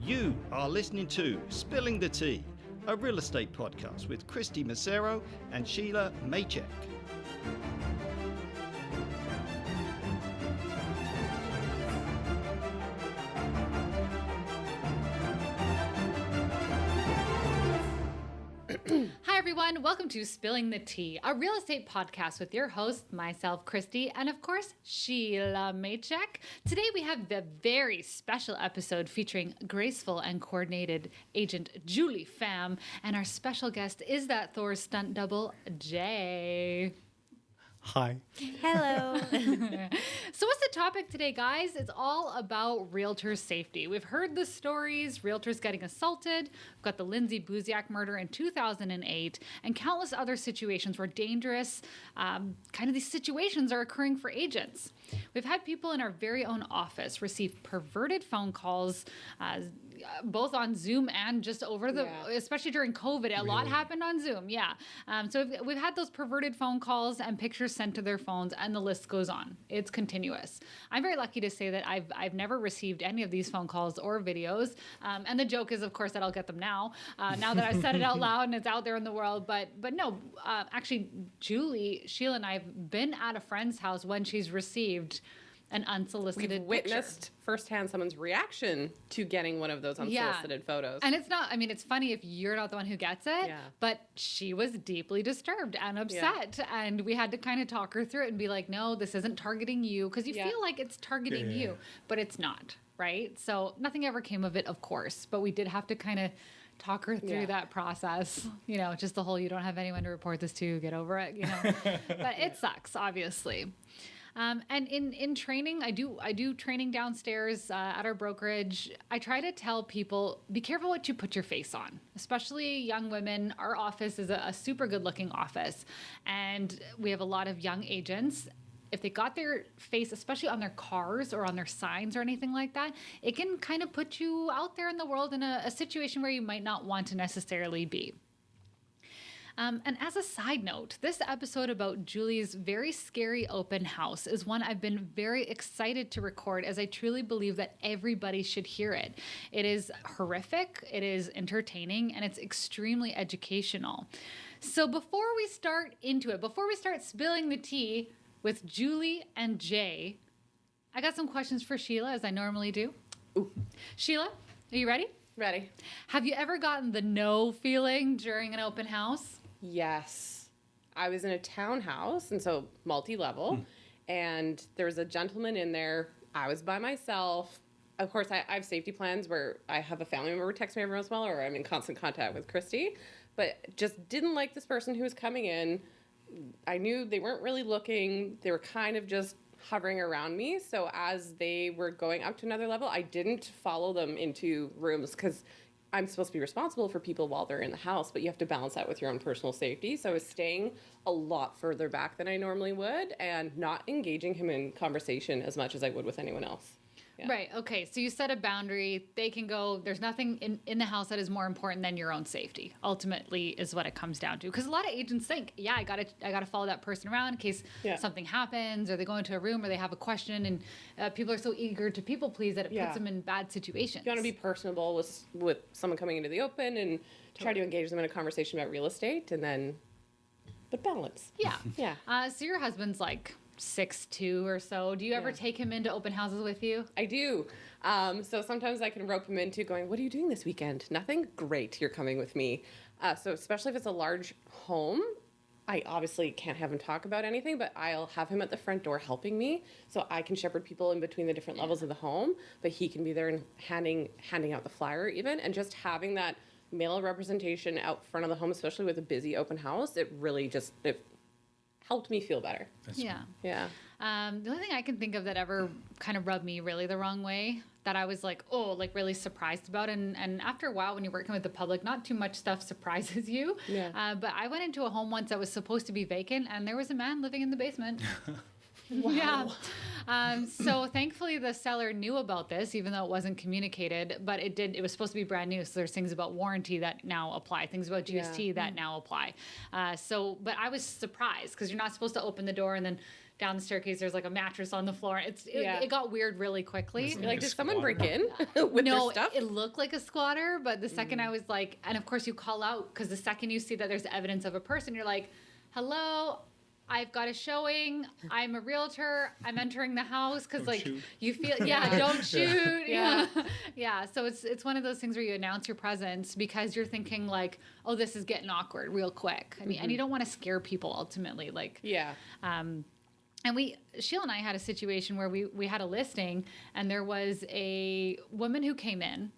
You are listening to Spilling the Tea, a real estate podcast with Kristy Massero and Shelagh Maychek. Hi everyone, welcome to Spilling the Tea, a real estate podcast with your host, myself, Kristy, and of course, Shelagh Maychek. Today we have the very special episode featuring graceful and coordinated agent Julie Pham, and our special guest is that Thor's stunt double, Jay. Hi. Hello. So what's the topic today, guys? It's all about realtor safety. We've heard the stories, realtors getting assaulted. We've got the Lindsay Buziak murder in 2008 and countless other situations where dangerous, these situations are occurring for agents. We've had people in our very own office receive perverted phone calls, both on Zoom and just over especially during COVID. A lot happened on Zoom, So we've had those perverted phone calls and pictures sent to their phones, and the list goes on. It's continuous. I'm very lucky to say that I've never received any of these phone calls or videos. And the joke is, of course, that I'll get them now that I've said it out loud and it's out there in the world. But no, actually, Julie, Shelagh, and I have been at a friend's house when she's received an unsolicited We've witnessed firsthand someone's reaction to getting one of those unsolicited photos. And it's funny if you're not the one who gets it, but she was deeply disturbed and upset. And we had to kind of talk her through it and be like, no, this isn't targeting you, because you feel like it's targeting you, but it's not, right? So nothing ever came of it, of course, but we did have to kind of talk her through that process, just the whole, you don't have anyone to report this to, get over it, but it sucks, obviously. And in training, I do training downstairs at our brokerage. I try to tell people, be careful what you put your face on, especially young women. Our office is a super good looking office, and we have a lot of young agents. If they got their face, especially on their cars or on their signs or anything like that, it can kind of put you out there in the world in a situation where you might not want to necessarily be. And as a side note, this episode about Julie's very scary open house is one I've been very excited to record, as I truly believe that everybody should hear it. It is horrific, it is entertaining, and it's extremely educational. So before we start into it, before we start spilling the tea with Julie and Jay, I got some questions for Shelagh, as I normally do. Ooh. Shelagh, are you ready? Ready. Have you ever gotten the no feeling during an open house? Yes. I was in a townhouse, and so multi-level, and there was a gentleman in there. I was by myself. Of course, I have safety plans where I have a family member text me every once in a while, or I'm in constant contact with Kristy, but just didn't like this person who was coming in. I knew they weren't really looking. They were kind of just hovering around me. So as they were going up to another level, I didn't follow them into rooms, because I'm supposed to be responsible for people while they're in the house, but you have to balance that with your own personal safety. So I was staying a lot further back than I normally would and not engaging him in conversation as much as I would with anyone else. Yeah. Right. Okay. So you set a boundary. They can go. There's nothing in the house that is more important than your own safety. Ultimately, is what it comes down to. Because a lot of agents think, I gotta follow that person around in case something happens, or they go into a room, or they have a question, and people are so eager to people please that it puts them in bad situations. You want to be personable with someone coming into the open and try to engage them in a conversation about real estate, but balance. Yeah. Yeah. So your husband's like 6'2" or so. Do you ever take him into open houses with you? I do. So sometimes I can rope him into going, what are you doing this weekend? Nothing? Great, you're coming with me. So especially if it's a large home, I obviously can't have him talk about anything, but I'll have him at the front door helping me, so I can shepherd people in between the different levels of the home, but he can be there and handing out the flyer even, and just having that male representation out front of the home, especially with a busy open house, it really just helped me feel better. Yeah. The only thing I can think of that ever kind of rubbed me really the wrong way, that I was like, really surprised about. And after a while, when you're working with the public, not too much stuff surprises you. Yeah. But I went into a home once that was supposed to be vacant, and there was a man living in the basement. Wow. Yeah. So thankfully the seller knew about this, even though it wasn't communicated, but it was supposed to be brand new. So there's things about warranty that now apply, things about GST that now apply. But I was surprised, because you're not supposed to open the door and then down the staircase, there's like a mattress on the floor. It got weird really quickly. You're like, did someone break in with their stuff? It looked like a squatter, but the second I was like, and of course you call out, because the second you see that there's evidence of a person, you're like, hello, I've got a showing. I'm a realtor. I'm entering the house because you feel, don't shoot. Yeah. So it's one of those things where you announce your presence because you're thinking like, oh, this is getting awkward real quick. I mean, and you don't want to scare people ultimately. Like, and Sheila and I had a situation where we had a listing and there was a woman who came in.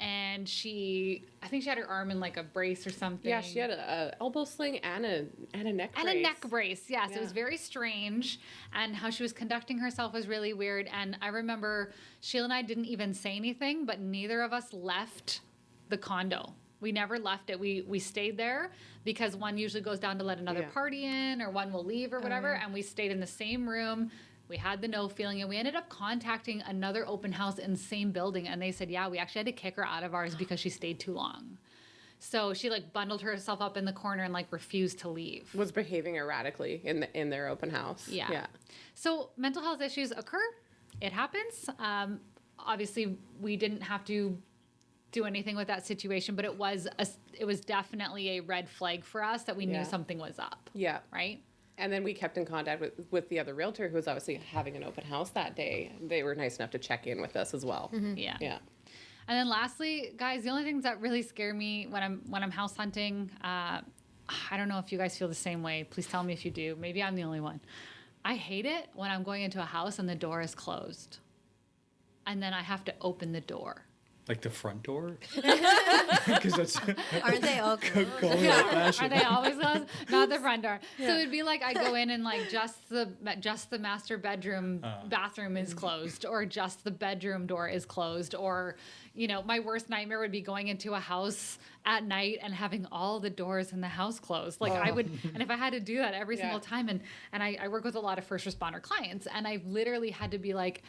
And I think she had her arm in like a brace or something. Yeah, she had a elbow sling and a neck brace. And a neck brace, yes. It was very strange. And how she was conducting herself was really weird. And I remember Sheila and I didn't even say anything, but neither of us left the condo. We never left it. We stayed there because one usually goes down to let another party in or one will leave or whatever. And we stayed in the same room. We had the no feeling, and we ended up contacting another open house in the same building, and they said, yeah, we actually had to kick her out of ours because she stayed too long. So she like bundled herself up in the corner and like refused to leave. Was behaving erratically in their open house. Yeah. So mental health issues occur. It happens. Obviously, we didn't have to do anything with that situation, but it was definitely a red flag for us that we knew something was up. Yeah. Right? And then we kept in contact with the other realtor who was obviously having an open house that day. They were nice enough to check in with us as well. Mm-hmm. Yeah. And then lastly, guys, the only things that really scare me when I'm house hunting, I don't know if you guys feel the same way. Please tell me if you do. Maybe I'm the only one. I hate it when I'm going into a house and the door is closed. And then I have to open the door. Like the front door? Because that's aren't they all closed? Are they always closed? Not the front door. So it'd be like I go in and like just the master bedroom bathroom is closed, or just the bedroom door is closed, or my worst nightmare would be going into a house at night and having all the doors in the house closed. Like I would, and if I had to do that every single time, and I work with a lot of first responder clients, and I've literally had to be like,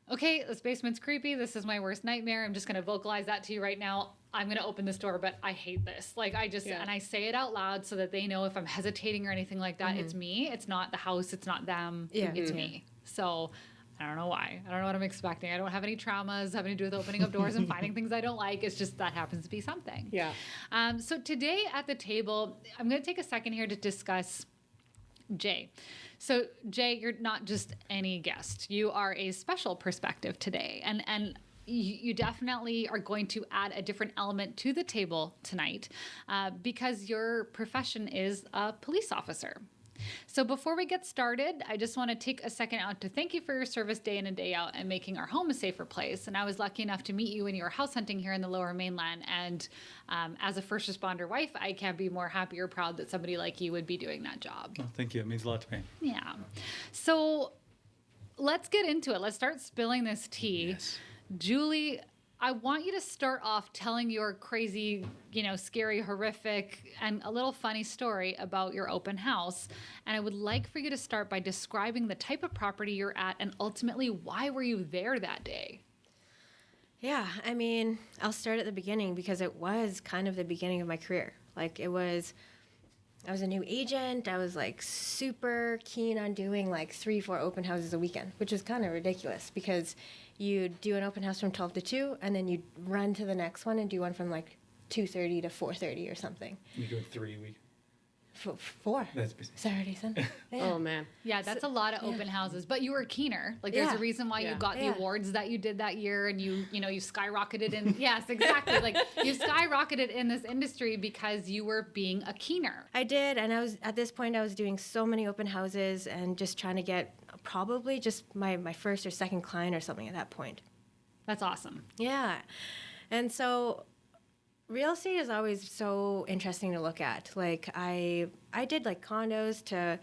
okay, this basement's creepy. This is my worst nightmare. I'm just going to vocalize that to you right now. I'm going to open this door, but I hate this. Like and I say it out loud so that they know if I'm hesitating or anything like that, it's me. It's not the house. It's not them. It's me. So I don't know why. I don't know what I'm expecting. I don't have any traumas having to do with opening up doors and finding things I don't like. It's just that happens to be something. Yeah. So today at the table, I'm going to take a second here to discuss Jay. So, Jay, you're not just any guest. You are a special perspective today. And you definitely are going to add a different element to the table tonight because your profession is a police officer. So before we get started, I just want to take a second out to thank you for your service day in and day out and making our home a safer place. And I was lucky enough to meet you when you were house hunting here in the Lower Mainland. And as a first responder wife, I can't be more happy or proud that somebody like you would be doing that job. Oh, thank you. It means a lot to me. Yeah. So let's get into it. Let's start spilling this tea. Yes. Julie, I want you to start off telling your crazy, scary, horrific, and a little funny story about your open house. And I would like for you to start by describing the type of property you're at and ultimately why were you there that day? Yeah, I mean, I'll start at the beginning because it was kind of the beginning of my career. Like I was a new agent. I was like super keen on doing like 3-4 open houses a weekend, which is kind of ridiculous because you do an open house from 12 to 2 and then you run to the next one and do one from like 2:30 to 4:30 or something. You're doing 3 a week? 4. That's busy. Saturday, Sunday. Yeah. Oh, man. Yeah, that's a lot of open houses. But you were keener. Like, there's a reason why you got the awards that you did that year, and you skyrocketed in. Yes, exactly. Like, you skyrocketed in this industry because you were being a keener. I did, and at this point, I was doing so many open houses and just trying to get probably just my first or second client or something at that point. That's awesome. Yeah. And so real estate is always so interesting to look at. Like I did like condos to,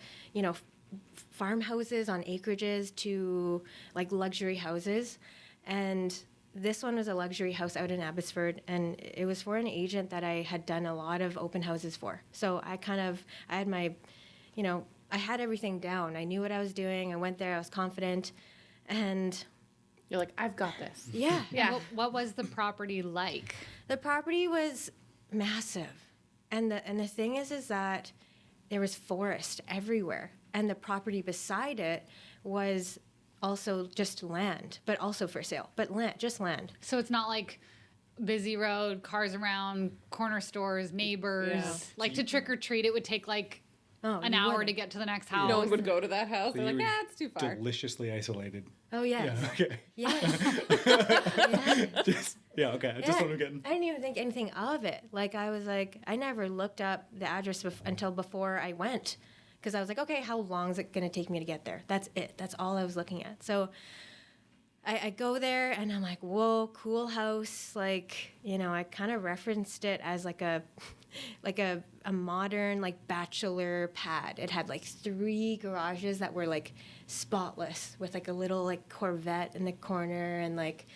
farmhouses on acreages to like luxury houses. And this one was a luxury house out in Abbotsford, and it was for an agent that I had done a lot of open houses for. So I had my, I had everything down. I knew what I was doing. I went there, I was confident, and you're like, I've got this. Yeah. Yeah. What was the property like? The property was massive. And the thing is that there was forest everywhere. and the property beside it was also just land, but also for sale, but just land. So it's not like busy road, cars around, corner stores, neighbors. Yeah. Like to trick or treat, it would take like an you hour wouldn't. to get to the next house. No one would go to that house. So They're like, you were it's too far. Deliciously isolated. Oh, yes. Yeah. Okay. Yes. Okay. I just want to get. I didn't even think anything of it. Like, I was like, I never looked up the address until before I went. Because I was like, okay, how long is it going to take me to get there? That's it. That's all I was looking at. So I go there and I'm like, whoa, cool house. Like, you know, I kind of referenced it as like a modern like bachelor pad. It had like 3 garages that were like spotless with like a little like Corvette in the corner and like,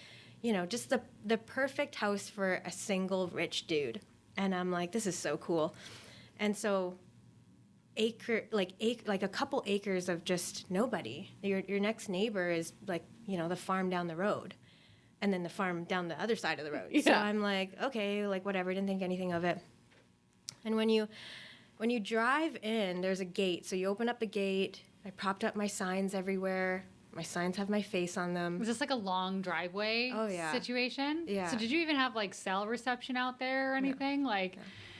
you know, just the perfect house for a single rich dude. And I'm like, this is so cool. And so like a couple acres of just nobody. Your next neighbor is like, you know, the farm down the road, and then the farm down the other side of the road. So I'm like, okay, like whatever. Didn't think anything of it. And when you drive in, there's a gate. So you open up the gate. I propped up my signs everywhere. My signs have my face on them. Was this like a long driveway situation? Yeah. So did you even have like cell reception out there or anything?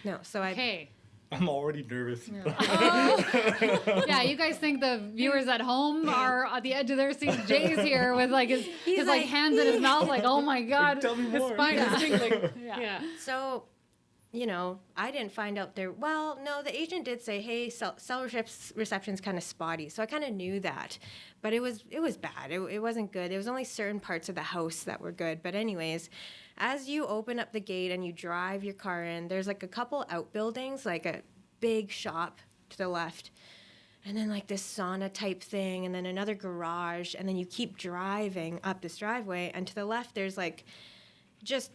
No. So okay. I'm already nervous. Yeah, you guys think the viewers at home are at the edge of their seats. Jay's here with like his like hands in his mouth, like, oh my God. Tell me more. His spine is tingling. Yeah. So, you know, I didn't find out there. Well, no, the agent did say, hey, cell reception's kind of spotty. So I kind of knew that. But it was bad. It wasn't good. There was only certain parts of the house that were good. But anyways, as you open up the gate and you drive your car in, there's like a couple outbuildings, like a big shop to the left, and then like this sauna type thing, and then another garage, and then you keep driving up this driveway, and to the left there's like just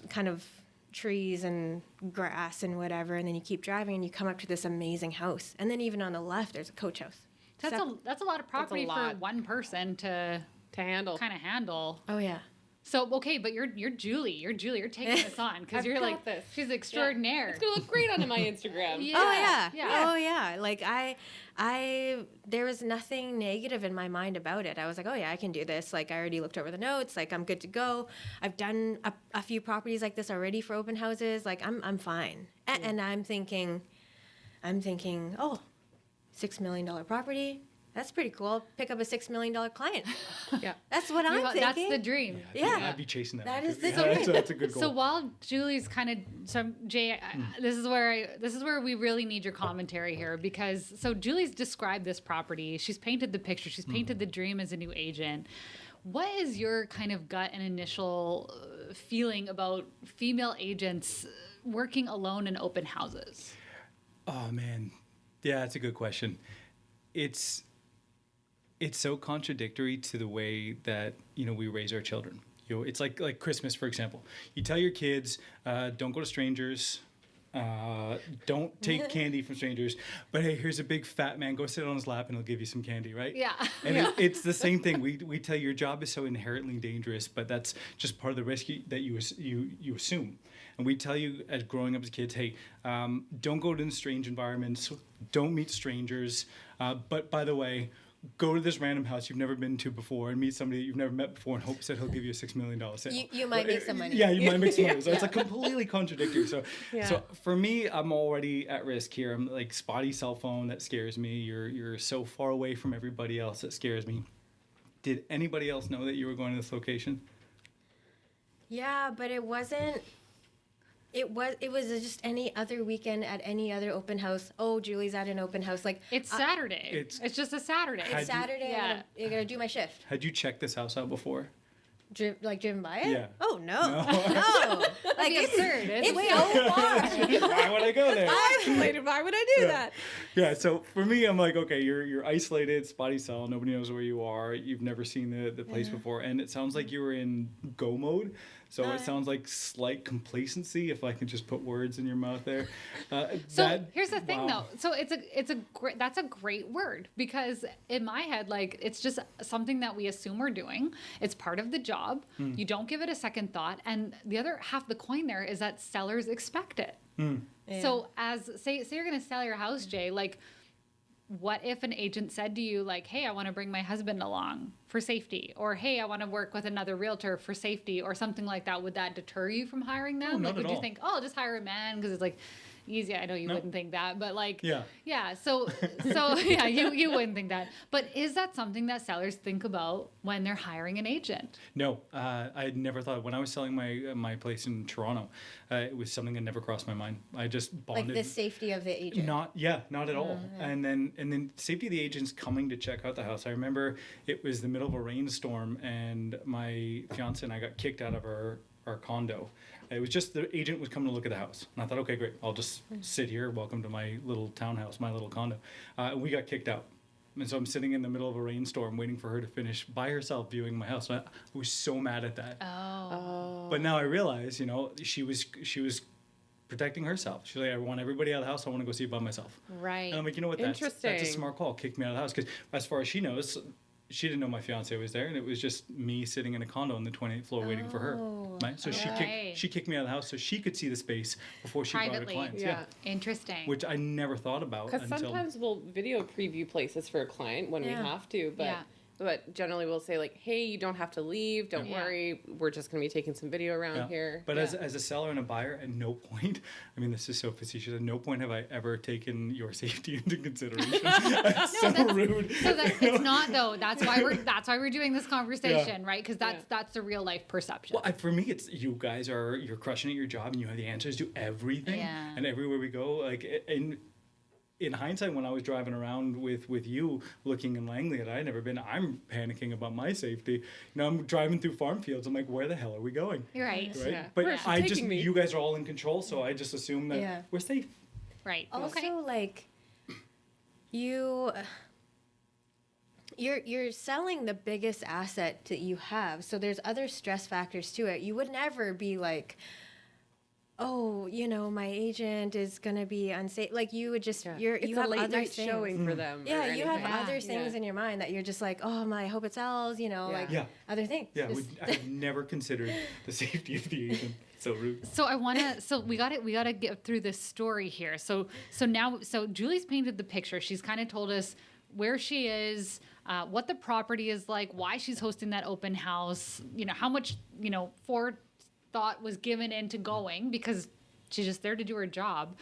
kind of trees and grass and whatever, and then you keep driving and you come up to this amazing house, and then even on the left there's a coach house. That's a lot of property for one person to handle. Kind of handle. Oh yeah. So okay, but you're Julie. You're this on because you're like this. She's extraordinaire. It's gonna look great on my Instagram. Yeah. Oh yeah. Yeah. Oh yeah. Like I there was nothing negative in my mind about it. I was like, oh yeah, I can do this. Like I already looked over the notes. Like I'm good to go. I've done a few properties like this already for open houses. Like I'm fine. And I'm thinking, oh, $6 million property. That's pretty cool. Pick up a $6 million client. Yeah. That's what I'm thinking. That's the dream. I'd be chasing that. That one, is too. the Yeah, dream. that's a good goal. So while Julie's kind of Jay, this is where we really need your commentary here because Julie's described this property. She's painted the picture. She's painted the dream as a new agent. What is your kind of gut and initial feeling about female agents working alone in open houses? Oh man, yeah, that's a good question. It's so contradictory to the way that we raise our children. It's like Christmas, for example. You tell your kids, don't go to strangers, don't take candy from strangers. But hey, here's a big fat man. Go sit on his lap, and he'll give you some candy, right? Yeah. And it's the same thing. We tell you your job is so inherently dangerous, but that's just part of the risk that you assume. And we tell you as growing up as kids, hey, don't go to strange environments, don't meet strangers. But by the way, go to this random house you've never been to before and meet somebody that you've never met before in hopes that he'll give you a $6 million sale. You might make some money. Yeah, you might make some money. So it's like completely contradictory. So for me, I'm already at risk here. I'm like spotty cell phone, that scares me. You're so far away from everybody else, that scares me. Did anybody else know that you were going to this location? Yeah, but it wasn't. It was just any other weekend at any other open house. Oh, Julie's at an open house. Like it's Saturday. It's just a Saturday. It's Saturday. Yeah. I'm gonna do my shift. Had you checked this house out before? Driven by it? Yeah. Oh no. No. Like It's absurd. It's so far. Why would I go there? Isolated. Why would I do that? Yeah, so for me, I'm like, okay, you're isolated, spotty cell, nobody knows where you are, you've never seen the place before, and it sounds like you were in go mode. So it sounds like slight complacency, if I can just put words in your mouth there. Here's the thing, though. So that's a great word because in my head, like it's just something that we assume we're doing. It's part of the job. You don't give it a second thought, and the other half of the coin there is that sellers expect it. Yeah. So say you're going to sell your house, Jay, like what if an agent said to you, like, hey, I want to bring my husband along for safety, or hey, I want to work with another realtor for safety, or something like that? Would that deter you from hiring them? No, not would at you all. think, oh, I'll just hire a man because it's like easy? I know you wouldn't think that, but like, yeah. So yeah, you wouldn't think that. But is that something that sellers think about when they're hiring an agent? No, I had never thought. When I was selling my place in Toronto, it was something that never crossed my mind. I just bonded. Like the safety of the agent. Not at all. And then safety of the agents coming to check out the house. I remember it was the middle of a rainstorm, and my fiance and I got kicked out of our condo. It was just the agent was coming to look at the house. And I thought, okay, great. I'll just sit here. Welcome to my little townhouse, my little condo. We got kicked out. And so I'm sitting in the middle of a rainstorm waiting for her to finish by herself viewing my house. I was so mad at that. Oh. But now I realize, she was protecting herself. She's like, I want everybody out of the house. I want to go see it by myself. Right. And I'm like, you know what? That's a smart call. Kick me out of the house. Because as far as she knows, she didn't know my fiance was there, and it was just me sitting in a condo on the 28th floor waiting for her. Right? So she kicked me out of the house so she could see the space before she brought her clients. Yeah. Interesting. Which I never thought about Because sometimes we'll video preview places for a client when we have to, but generally we'll say like, hey, you don't have to leave. Don't worry. We're just going to be taking some video around here. But as a seller and a buyer, at no point, I mean, this is so facetious, at no point have I ever taken your safety into consideration. That's so rude. So it's not though. That's why we're doing this conversation, right? Because that's the real life perception. Well, for me, it's you're crushing at your job and you have the answers to everything. Yeah. And everywhere we go, like, in hindsight, when I was driving around with you looking in Langley that I had never been, I'm panicking about my safety. I'm driving through farm fields. I'm like, where the hell are we going? You're right. Yeah. But me? you guys are all in control, so I just assume that we're safe. Right. Also, like, you're selling the biggest asset that you have, so there's other stress factors to it. You would never be like, oh, my agent is gonna be unsafe. Like, you would just you have late other night things. showing for them. Yeah, you have other things in your mind that you're just like, oh, I hope it sells. Other things. Yeah, I've never considered the safety of the agent. So rude. So we got to get through this story here. So Julie's painted the picture. She's kind of told us where she is, what the property is like, why she's hosting that open house, how much, forethought was given into going because she's just there to do her job.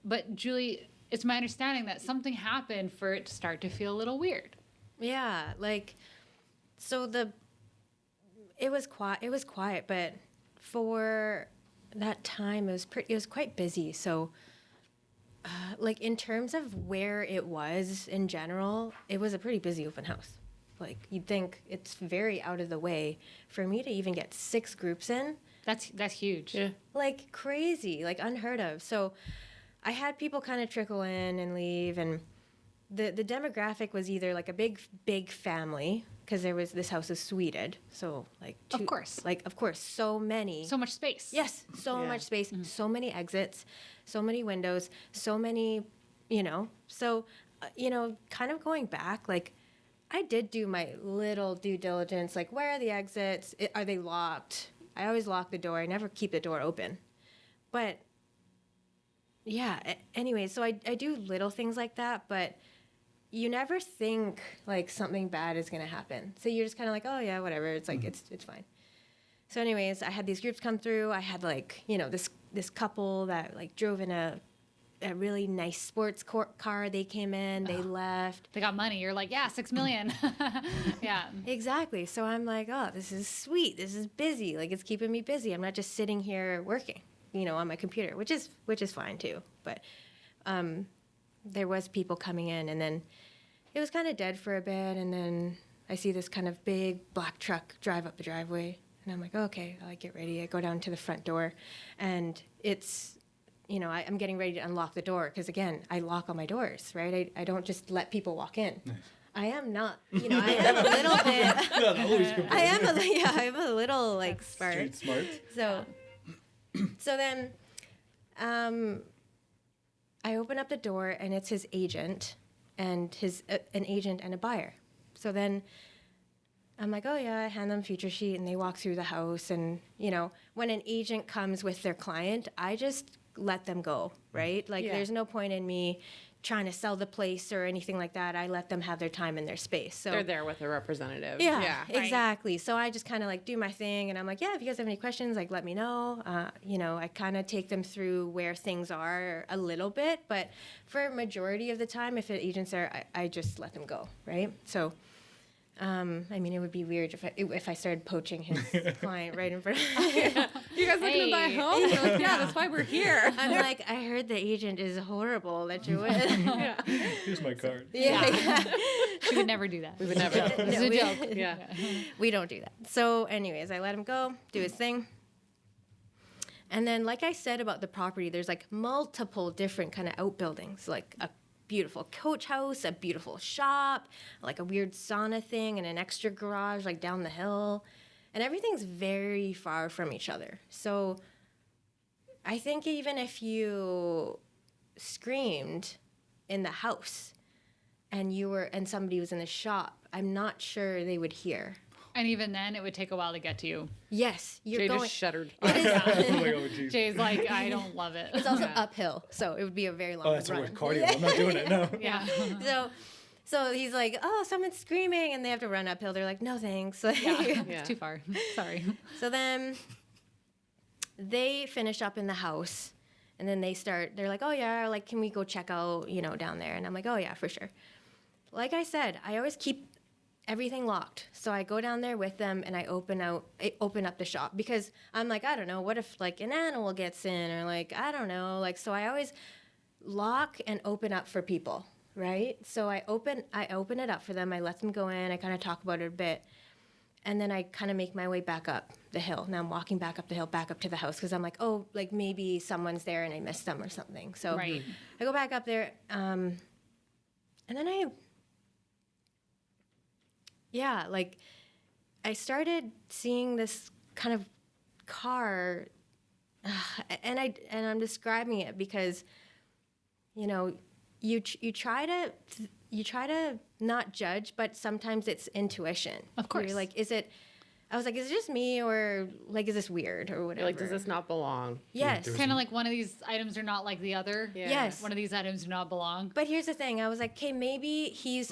But Julie, it's my understanding that something happened for it to start to feel a little weird. Yeah, like, so it was quiet, but for that time it was quite busy. So like, in terms of where it was in general, it was a pretty busy open house. Like, you'd think it's very out of the way for me to even get 6 groups in. That's huge. Yeah. Like, crazy, like unheard of. So I had people kind of trickle in and leave, and the demographic was either like a big family, because this house is suited, so like of course, so much space. Yes, much space, so many exits, so many windows, so many, so kind of going back, like, I did do my little due diligence, like, where are the exits? Are they locked? I always lock the door. I never keep the door open. But yeah, anyway, so I do little things like that, but you never think like something bad is going to happen. So you're just kind of like, oh yeah, whatever. It's like, it's fine. So anyways, I had these groups come through. I had like, this couple that like drove in a really nice sports car. They came in, they left. They got money. You're like, yeah, $6 million. Yeah. Exactly. So I'm like, oh, this is sweet. This is busy. Like, it's keeping me busy. I'm not just sitting here working, on my computer, which is fine too. But there was people coming in, and then it was kind of dead for a bit, and then I see this kind of big black truck drive up the driveway, and I'm like, oh, okay, I'll get ready. I go down to the front door, and it's, I'm getting ready to unlock the door, because again, I lock all my doors, right? I don't just let people walk in. Nice. I am not, I am a little bit. I'm a little like smart. Street smart. So then, I open up the door, and it's his agent, and an agent and a buyer. So then I'm like, oh yeah, I hand them future sheet, and they walk through the house, and when an agent comes with their client, I just let them go, right? Like, there's no point in me trying to sell the place or anything like that. I let them have their time and their space. So they're there with a representative. Yeah, exactly. So I just kind of like do my thing, and I'm like, yeah, if you guys have any questions, like let me know. I kind of take them through where things are a little bit, but for majority of the time, if the agent's there, I just let them go, right? So. It would be weird if I started poaching his client right in front of You guys looking to buy a home? They're like, yeah, that's why we're here. I'm like, I heard the agent is horrible that you're with. Here's my card. Yeah. She would never do that. We would never. It's a joke. Yeah. We don't do that. So anyways, I let him go, do his thing. And then, like I said about the property, there's like multiple different kind of outbuildings, like a beautiful coach house, a beautiful shop, like a weird sauna thing, and an extra garage like down the hill. And everything's very far from each other. So I think even if you screamed in the house and somebody was in the shop, I'm not sure they would hear. And even then, it would take a while to get to you. Yes, Jay just shuddered. Jay's like, I don't love it. It's also uphill, so it would be a very long run. Oh, that's a word cardio. I'm not doing it. No. Yeah. So he's like, oh, someone's screaming, and they have to run uphill. They're like, no thanks. It's too far. Sorry. So then they finish up in the house, and then they're like, oh yeah, like can we go check out, down there? And I'm like, oh yeah, for sure. Like I said, I always keep everything locked. So I go down there with them and I open up the shop because I'm like, I don't know, what if like an animal gets in or like, I don't know. Like, so I always lock and open up for people, right? So I open it up for them. I let them go in. I kind of talk about it a bit. And then I kind of make my way back up the hill. Now I'm walking back up the hill, back up to the house because I'm like, oh, like maybe someone's there and I missed them or something. So right. I go back up there and then I started seeing this kind of car, and I'm describing it because, you try to not judge, but sometimes it's intuition. Of course. You're like, is it just me or like, is this weird or whatever? You're like, does this not belong? Yes. Kind of like one of these items are not like the other. Yeah. Yes. One of these items do not belong. But here's the thing. I was like, okay, maybe he's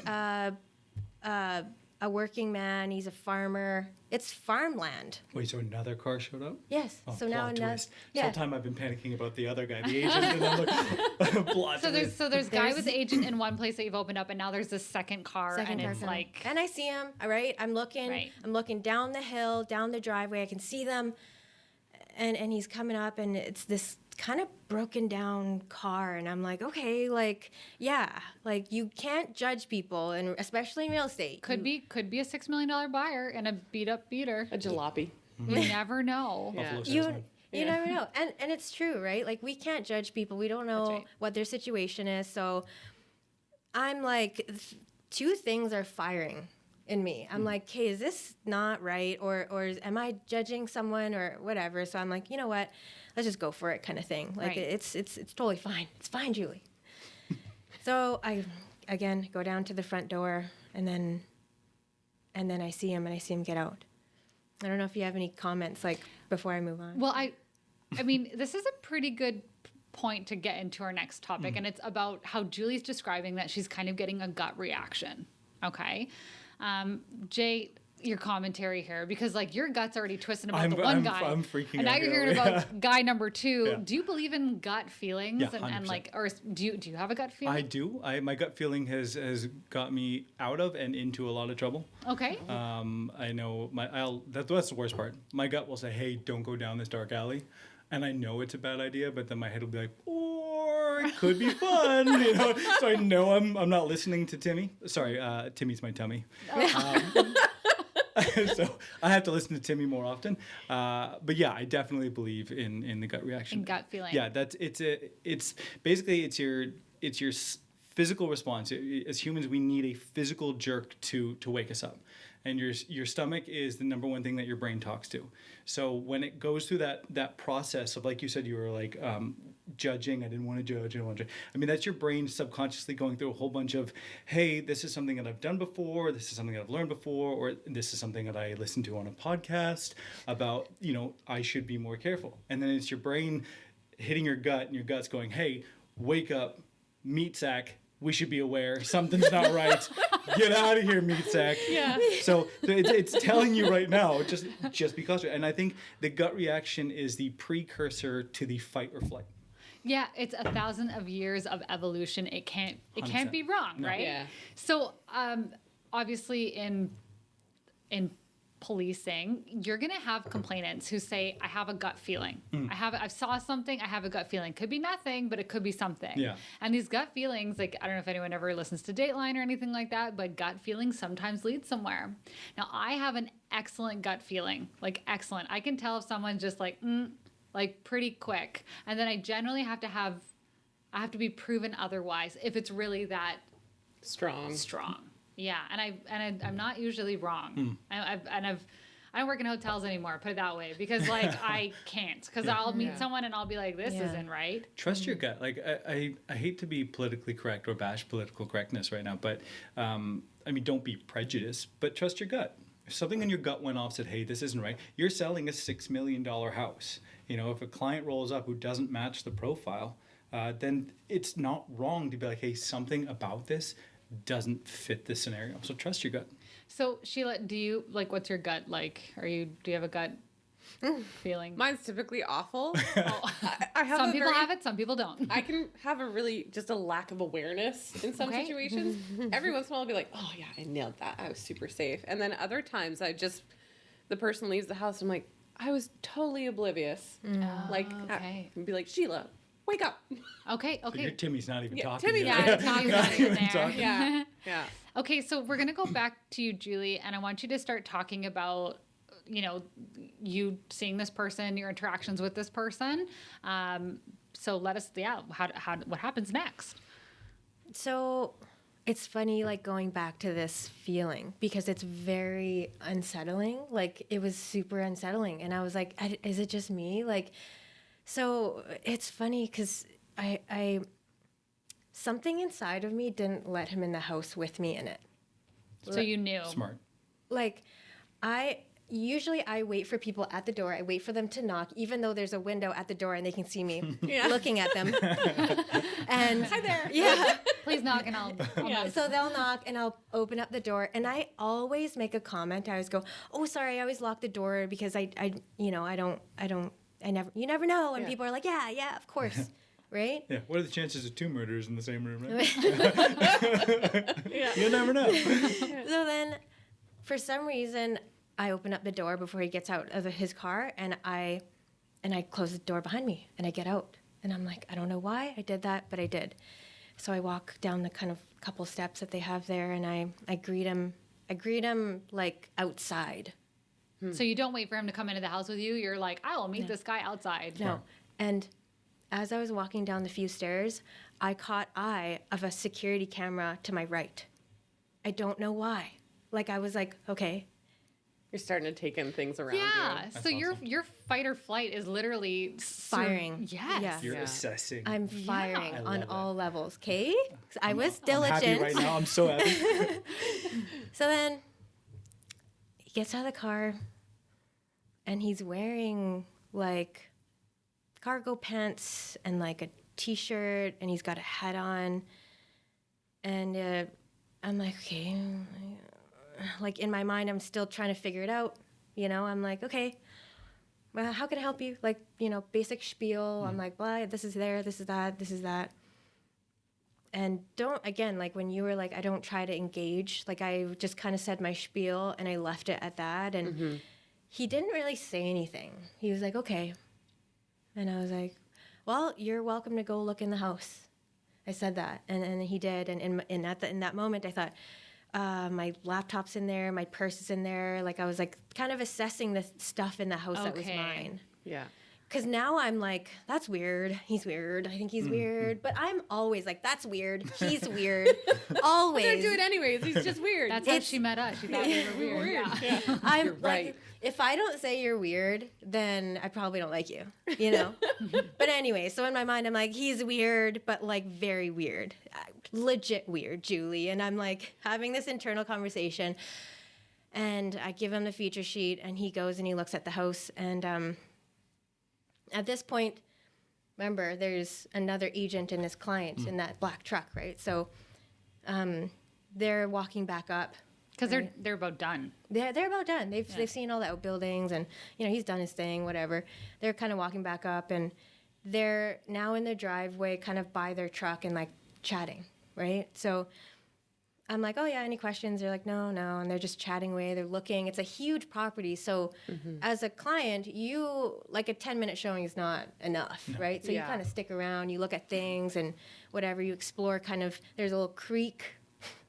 a working man. He's a farmer. It's farmland. Wait, so another car showed up? Yes. Oh, So now plot another. twist. Yeah. This whole time I've been panicking about the other guy, the agent, and I'm like, plot twist. There's guy with the agent in one place that you've opened up, and now there's this second car, and it's coming. like. And I see him. All right. I'm looking. Right. I'm looking down the hill, down the driveway. I can see them, and he's coming up, and it's this kind of broken down car, and I'm like, okay, like, yeah, like you can't judge people, and especially in real estate. Could be a $6 million buyer and a beat up beater. A jalopy. You never know. Yeah. You never know, and it's true, right? Like we can't judge people. We don't know what their situation is. So I'm like, two things are firing in me. I'm like, hey, is this not right, or am I judging someone or whatever? So I'm like, you know what? Let's just go for it, kind of thing. Like Right. it's totally fine. It's fine, Julie. So I again go down to the front door, and then I see him get out. I don't know if you have any comments like before I move on. Well, I mean, this is a pretty good point to get into our next topic, and it's about how Julie's describing that she's kind of getting a gut reaction. Okay, Jay, your commentary here, because like your gut's already twisting about the one guy. I'm freaking and out. now you're hearing about guy number two. Yeah. Do you believe in gut feelings? Yeah, and 100%. like, or do you have a gut feeling? I do. My gut feeling has got me out of and into a lot of trouble. Okay. I know that's the worst part. My gut will say, "Hey, don't go down this dark alley," and I know it's a bad idea, but then my head will be like, "Or it could be fun," So I know I'm not listening to Timmy. Sorry, Timmy's my tummy. So I have to listen to Timmy more often. But yeah, I definitely believe in the gut reaction. In gut feeling. Yeah, it's basically it's your physical response. As humans, we need a physical jerk to wake us up. And your stomach is the number one thing that your brain talks to. So when it goes through that process of, like you said, you were like judging. I didn't want to judge. I mean, that's your brain subconsciously going through a whole bunch of, hey, this is something that I've done before. This is something that I've learned before, or this is something that I listened to on a podcast about. I should be more careful. And then it's your brain hitting your gut, and your gut's going, hey, wake up, meat sack. we should be aware. Something's not right. Get out of here, meat sack. Yeah. So it's telling you right now, just because. And I think the gut reaction is the precursor to the fight or flight. Yeah, it's 1,000 of years of evolution. It can't 100%. be wrong, right? Yeah. So obviously in policing, you're gonna have complainants who say, I have a gut feeling. I saw something, I have a gut feeling. Could be nothing, but it could be something. Yeah. And these gut feelings, like, I don't know if anyone ever listens to Dateline or anything like that, but gut feelings sometimes lead somewhere. Now, I have an excellent gut feeling, like excellent. I can tell if someone's just like pretty quick. And then I generally have to be proven otherwise if it's really that Strong. Yeah, and I'm not usually wrong. I don't work in hotels anymore, put it that way, because like I can't, because I'll meet someone and I'll be like, this isn't right. Trust your gut. Like I hate to be politically correct or bash political correctness right now, but I mean, don't be prejudiced, but trust your gut. If something in your gut went off, said, hey, this isn't right. You're selling a $6 million house. You know, if a client rolls up who doesn't match the profile, then it's not wrong to be like, hey, something about this doesn't fit this scenario. So trust your gut. So Sheila, do you what's your gut like? Do you have a gut feeling? Mine's typically awful. I have some people have it, some people don't. I can have just a lack of awareness in some situations. Every once in a while I'll be like, oh yeah, I nailed that. I was super safe. And then other times the person leaves the house and I'm like, I was totally oblivious. Okay. I'd be like, Sheila, wake up. Okay. So your Timmy's not even talking. Timmy's yet. Tommy's not even there. talking. Yeah. Okay, so we're going to go back to you, Julie, and I want you to start talking about, you seeing this person, your interactions with this person. So let us, what happens next? So it's funny, like going back to this feeling, because it's very unsettling. Like it was super unsettling. And I was like, is it just me? Like, so it's funny because I something inside of me didn't let him in the house with me in it. So you knew. Smart. Like I wait for people at the door. I wait for them to knock, even though there's a window at the door and they can see me looking at them. And hi there. Yeah. Please knock and I'll move. So they'll knock and I'll open up the door, and I always make a comment. I always go, "Oh, sorry, I always lock the door because I never, you never know." And people are like, yeah, of course. Right? Yeah. What are the chances of 2 murders in the same room? Right? You never know. So then, for some reason, I open up the door before he gets out of his car, and I close the door behind me, and I get out, and I'm like, I don't know why I did that, but I did. So I walk down the kind of couple steps that they have there, and I greet him. I greet him like outside. So you don't wait for him to come into the house with you. You're like, I will meet this guy outside. No. And as I was walking down the few stairs, I caught eye of a security camera to my right. I don't know why. Like I was like, okay. You're starting to take in things around you. Yeah. So awesome. your fight or flight is literally Firing. Yes. Yeah. You're assessing. I'm firing I on love all levels. Okay? I was I'm diligent. happy right now. I'm so happy. So then he gets out of the car and he's wearing like cargo pants and like a t-shirt, and he's got a hat on. And I'm like, okay. Like in my mind, I'm still trying to figure it out. I'm like, okay, well, how can I help you? Like, basic spiel. I'm like, blah, this is there, this is that, this is that. And like when you were like, I don't try to engage, like I just kind of said my spiel and I left it at that. And he didn't really say anything. He was like, okay. And I was like, well, you're welcome to go look in the house. I said that. And he did. And in that moment, I thought, my laptop's in there, my purse is in there. Like I was like kind of assessing the stuff in the house that was mine. Yeah. Because now I'm like, that's weird. He's weird. I think he's weird. But I'm always like, that's weird. He's weird. Always. I'm going to do it anyways. He's just weird. That's how she met us. She thought we were weird. Yeah. I'm You're right. Like, if I don't say you're weird, then I probably don't like you, But anyway, so in my mind, I'm like, he's weird, but like very weird. Legit weird, Julie. And I'm like having this internal conversation. And I give him the feature sheet, and he goes and he looks at the house. And at this point, remember, there's another agent and his client in that black truck, right? So they're walking back up. Because they're about done. They're about done. They've seen all the outbuildings, and he's done his thing, whatever. They're kind of walking back up, and they're now in the driveway, kind of by their truck and like chatting, right? So I'm like, oh yeah, any questions? They're like, no, and they're just chatting away. They're looking. It's a huge property, so as a client, you like a 10-minute showing is not enough, right? So you kind of stick around, you look at things and whatever. You explore. Kind of. There's a little creek.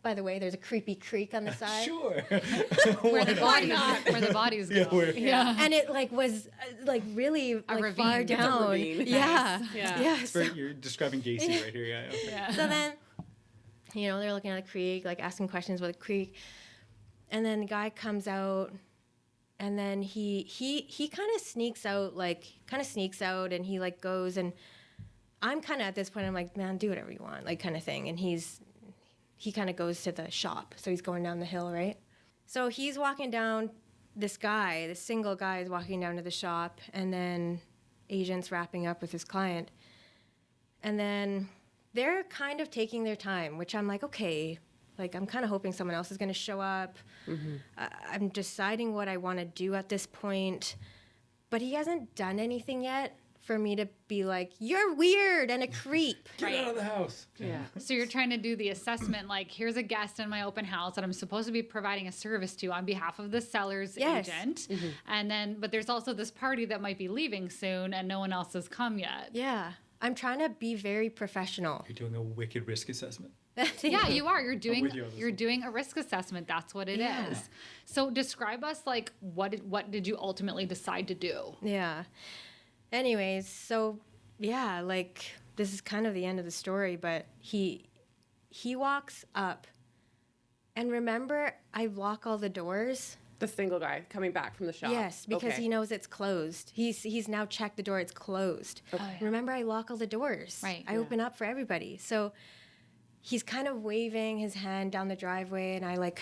By the way, there's a creepy creek on the side. Sure. Where the bodies go. And it like was like really like far ravine. down. It's a ravine. Yeah. Nice. Yeah. Yeah. So, You're describing Gacy right here. Yeah. Okay. so then, they're looking at the creek, like asking questions about the creek. And then the guy comes out, and then he kind of sneaks out, and he like goes, and I'm kind of at this point, I'm like, man, do whatever you want, like kind of thing. And he kind of goes to the shop. So he's going down the hill, right? So he's walking down, this single guy is walking down to the shop, and then agent's wrapping up with his client. And then they're kind of taking their time, which I'm like, okay, like I'm kind of hoping someone else is going to show up. I'm deciding what I want to do at this point, but he hasn't done anything yet for me to be like, you're weird and a creep. Get out of the house. Yeah. So you're trying to do the assessment, like, here's a guest in my open house that I'm supposed to be providing a service to on behalf of the seller's agent. And then, but there's also this party that might be leaving soon and no one else has come yet. Yeah. I'm trying to be very professional. You're doing a wicked risk assessment. Yeah, you are. You're doing with you on this one. doing a risk assessment. That's what it is. So describe us, like, what did you ultimately decide to do? Yeah. Anyways, so yeah, like this is kind of the end of the story, but he walks up, and remember, I lock all the doors. The single guy coming back from the shop. Yes, because he knows it's closed. He's now checked the door, it's closed. Oh, yeah. Remember, I lock all the doors. Right. I open up for everybody. So he's kind of waving his hand down the driveway, and I like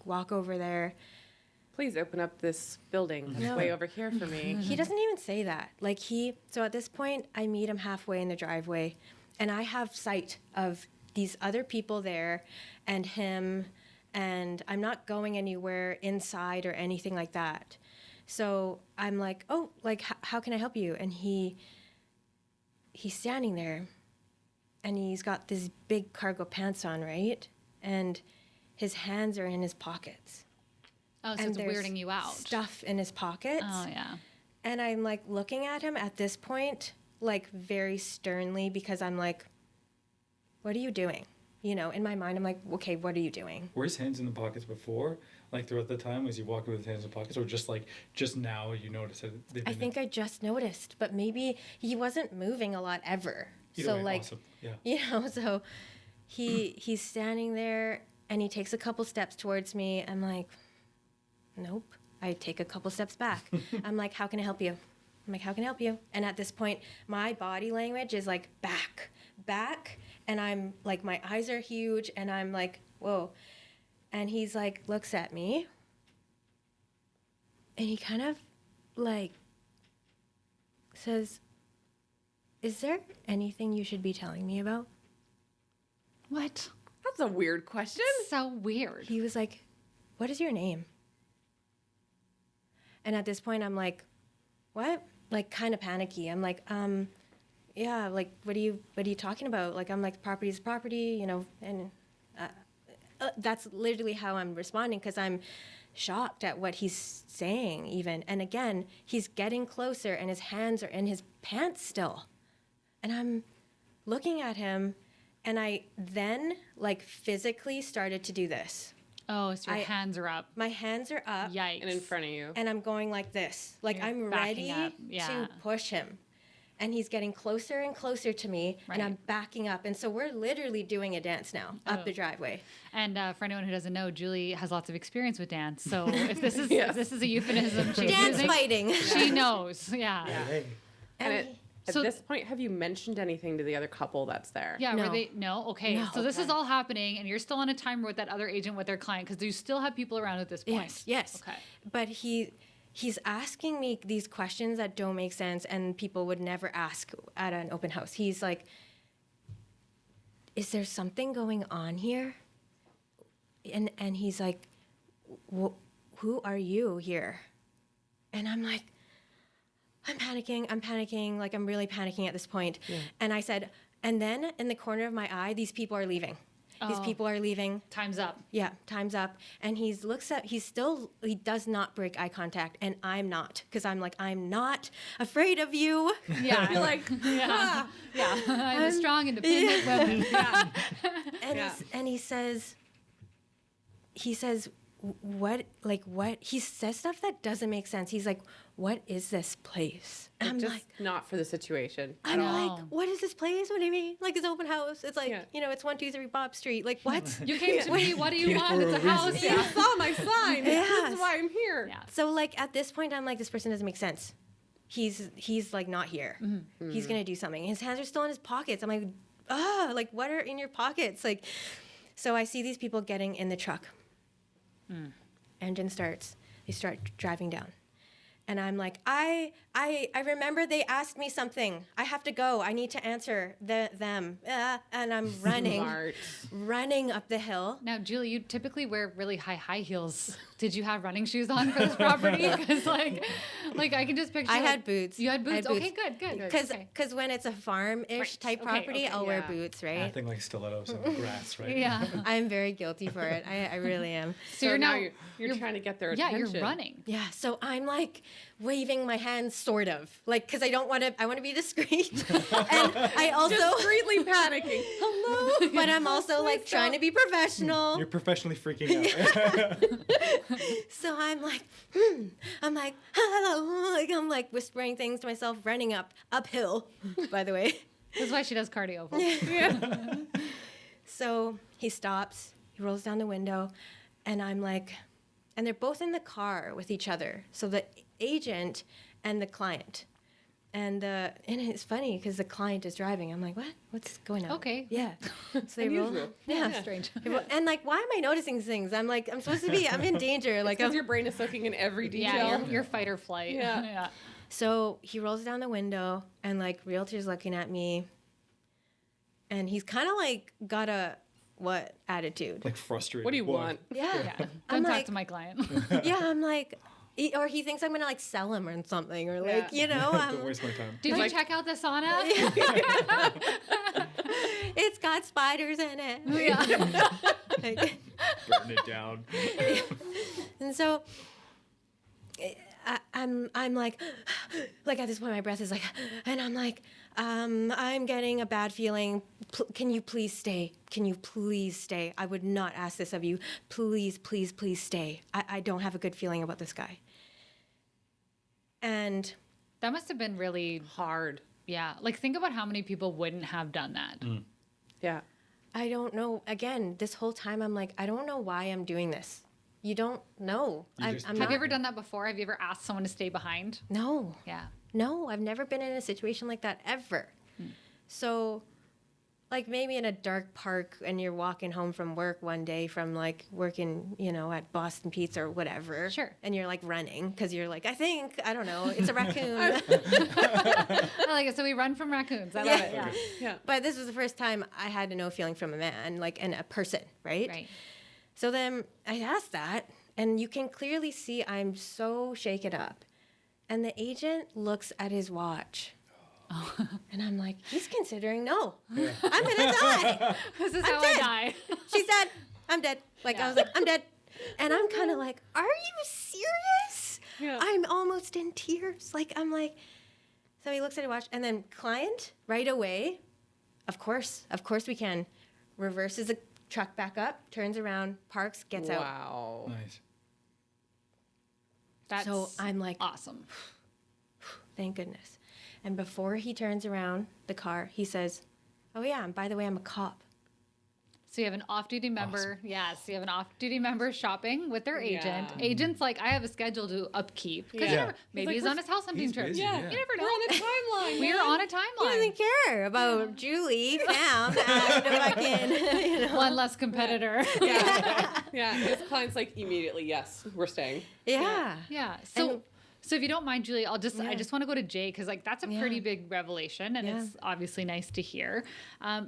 walk over there. Please open up this building that's way over here for me. He doesn't even say that. Like so at this point, I meet him halfway in the driveway, and I have sight of these other people there and him, and I'm not going anywhere inside or anything like that. So I'm like, oh, like, how can I help you? And he's standing there, and he's got these big cargo pants on, right? And his hands are in his pockets. Oh, so And it's there's weirding you out. Stuff in his pockets. Oh, yeah. And I'm like looking at him at this point, like very sternly, because I'm like, what are you doing? In my mind, I'm like, okay, what are you doing? Were his hands in the pockets before? Like throughout the time, was he walking with his hands in the pockets, or just now you noticed that they've been I think I just noticed, but maybe he wasn't moving a lot ever. Either So way, like, awesome. Yeah. so he's standing there, and he takes a couple steps towards me. I'm like, nope. I take a couple steps back. I'm like, how can I help you? And at this point, my body language is like back. And I'm like, my eyes are huge, and I'm like, whoa. And he's like, looks at me, and he kind of like says, is there anything you should be telling me about? What? That's a weird question. So weird. He was like, what is your name? And at this point, I'm like, what? Like, kind of panicky. I'm like, yeah, like, what are you talking about? Like, I'm like, property is property, and that's literally how I'm responding, because I'm shocked at what he's saying even. And again, he's getting closer, and his hands are in his pants still. And I'm looking at him, and I then, like, physically started to do this. Oh, so your hands are up. My hands are up. Yikes. And in front of you. And I'm going like this. Like, You're I'm backing ready up. Yeah. to push him. And he's getting closer and closer to me, Right. and I'm backing up. And so we're literally doing a dance now up the driveway. And for anyone who doesn't know, Julie has lots of experience with dance. So if this is a euphemism she's Dance using, fighting. she knows. Yeah. Hey. And at So- this point, have you mentioned anything to the other couple that's there? Yeah, No. were they? No? Okay. No. So this is all happening, and you're still on a timer with that other agent with their client, because you still have people around at this point. Yes. Okay. But he's asking me these questions that don't make sense and people would never ask at an open house. He's like, is there something going on here? and he's like, who are you here? And I'm like, I'm panicking, like I'm really panicking at this point. Yeah. And I said, and then in the corner of my eye, these people are leaving. These people are leaving. Time's up. Yeah, time's up. And he does not break eye contact, and I'm not, because I'm like, I'm not afraid of you. Yeah. You're like, yeah. I'm a strong, independent woman. Yeah. And he says, what? He says stuff that doesn't make sense. He's like, what is this place? And I'm just like, not for the situation. I'm like, what is this place? What do you mean? Like, it's open house. It's like, it's 123 Bob Street. Like, what? You came to me. What do you want? It's a house. You saw my sign. Yes. This is why I'm here. Yeah. So, like, at this point, I'm like, this person doesn't make sense. He's like not here. Mm-hmm. He's gonna do something. His hands are still in his pockets. I'm like, like, what are in your pockets? Like, so I see these people getting in the truck. Engine starts. They start driving down. And I'm like, I remember they asked me something. I have to go. I need to answer them. And I'm running up the hill. Now, Julie, you typically wear really high heels. Did you have running shoes on for this property? Because like I can just picture. I had boots. You had boots. Okay, good. Because when it's a farm-ish type property, I'll wear boots, right? Nothing like stilettos in the grass, right? Yeah. I'm very guilty for it. I really am. So you're trying to get their attention. Yeah, you're running. Yeah. So I'm like waving my hands, sort of, like, because I want to be discreet, and I also discreetly panicking. Hello. But I'm also like trying to be professional. You're professionally freaking out. So I'm like, hello, like I'm like whispering things to myself, running uphill. By the way, this is why she does cardio. Yeah. So he stops. He rolls down the window, and I'm like, and they're both in the car with each other. So the agent and the client. And it's funny because the client is driving. I'm like, what? What's going on? Okay. Yeah. So they roll. Yeah. Strange. And like, why am I noticing things? I'm like, I'm supposed to be. I'm in danger. Like, because your brain is soaking in every detail. Yeah, your fight or flight. Yeah. So he rolls down the window, and like, realtor's looking at me, and he's kind of like got a what attitude? Like frustrated. What do you want? Yeah. Don't talk to my client. Yeah. I'm like. Or he thinks I'm gonna like sell him or something, or like Don't waste my time. Did you check out the sauna? It's got spiders in it. Yeah. Burn it down. And so I'm like at this point my breath is like, and I'm like, I'm getting a bad feeling. Can you please stay? Can you please stay? I would not ask this of you. Please, please, please stay. I don't have a good feeling about this guy. And that must have been really hard. Yeah. Like, think about how many people wouldn't have done that. Yeah. I don't know. Again, this whole time I'm like, I don't know why I'm doing this. You don't know. Have you ever done that before? Have you ever asked someone to stay behind? No. Yeah. No, I've never been in a situation like that ever. So, like maybe in a dark park and you're walking home from work one day from like working, at Boston Pizza or whatever. Sure. And you're like running because you're like, I don't know, it's a raccoon. I like it. So we run from raccoons. I love it. Yeah. Yeah. But this was the first time I had no feeling from a man, and a person, right? Right. So then I asked that, and you can clearly see I'm so shaken up. And the agent looks at his watch. And I'm like, he's considering no. Yeah. I'm going to die. This is how I die. She's dead. I'm dead. Like, I was like, I'm dead. And I'm kind of like, are you serious? Yeah. I'm almost in tears. Like, I'm like, so he looks at his watch. And then client, right away, of course we can, reverses the truck back up, turns around, parks, gets out. Wow. Nice. That's so I'm like, awesome. Thank goodness. And before he turns around the car, he says, oh yeah, and by the way, I'm a cop. So you have an off-duty member. Awesome. Yes, you have an off-duty member shopping with their agent. Yeah. Agent's like, I have a schedule to upkeep. Because maybe he's on his house hunting trip. Busy, You never know. We're on a timeline. We're on a He timeline. doesn't care about Julie Pham and fucking, One less competitor. Yeah. His client's like, immediately, yes, we're staying. Yeah. Yeah. So So if you don't mind, Julie, I just want to go to Jay because like that's a pretty big revelation, and it's obviously nice to hear.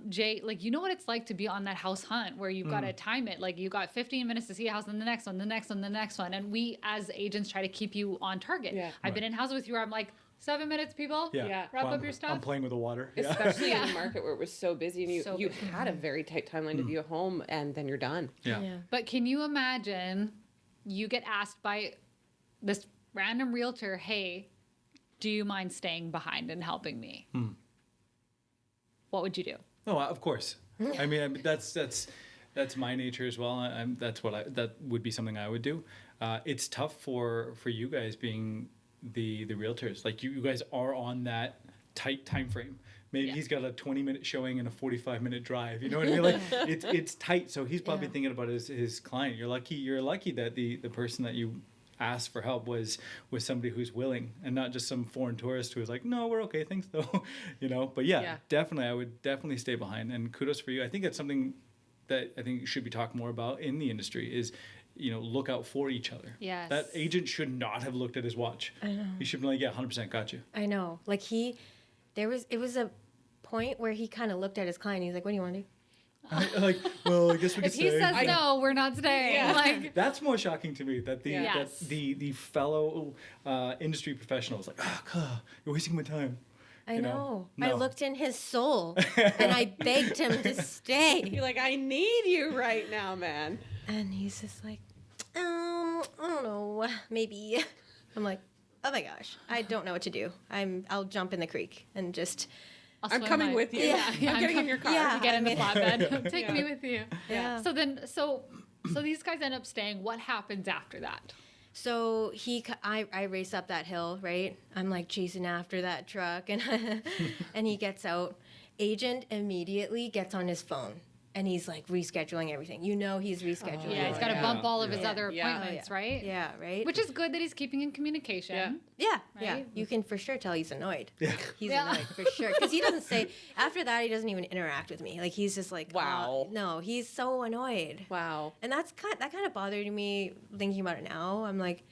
Jay, like you know what it's like to be on that house hunt where you've got to time it. Like you got 15 minutes to see a house, and the next one, the next one, the next one, and we as agents try to keep you on target. Yeah. I've been in houses with you where I'm like 7 minutes, people. Yeah. Wrap up your stuff. I'm playing with the water. Especially in a market where it was so busy and you had a very tight timeline to view a home and then you're done. Yeah. But can you imagine you get asked by this random realtor, hey, do you mind staying behind and helping me? What would you do? Oh, of course. I mean, that's my nature as well. That would be something I would do. It's tough for you guys being the realtors. Like you guys are on that tight time frame. Maybe he's got a 20-minute showing and a 45-minute drive. You know what I mean? Like it's tight. So he's probably thinking about his client. You're lucky that the person that you asked for help was somebody who's willing and not just some foreign tourist who was like, no, we're okay, thanks though. But definitely, I would definitely stay behind. And kudos for you. I think that's something that I think you should be talking more about in the industry is, look out for each other. Yes. That agent should not have looked at his watch. I know. He should be like, 100% got you. I know. Like it was a point where he kind of looked at his client. He's like, what do you want to do? I guess we could if he says no, we're not staying. Yeah. Like that's more shocking to me that the fellow industry professional is like, God, you're wasting my time. I know. No. I looked in his soul and I begged him to stay. You're like, I need you right now, man. And he's just like, I don't know, maybe. I'm like, oh my gosh, I don't know what to do. I'll jump in the creek and just. I'm coming with you. Yeah. I'm getting in your car. Yeah. Get in the flatbed. Take me with you. Yeah. So these guys end up staying. What happens after that? So I race up that hill, right? I'm like chasing after that truck, and and he gets out. Agent immediately gets on his phone. And he's like rescheduling everything. He's rescheduling. He's got to bump all of his other appointments, right? Yeah, right. Which is good that he's keeping in communication. Yeah. Right? You can for sure tell he's annoyed. Yeah. He's annoyed for sure. Because he doesn't say, after that, he doesn't even interact with me. Like, he's just like, wow. No, he's so annoyed. Wow. And that kind of bothered me thinking about it now. I'm like,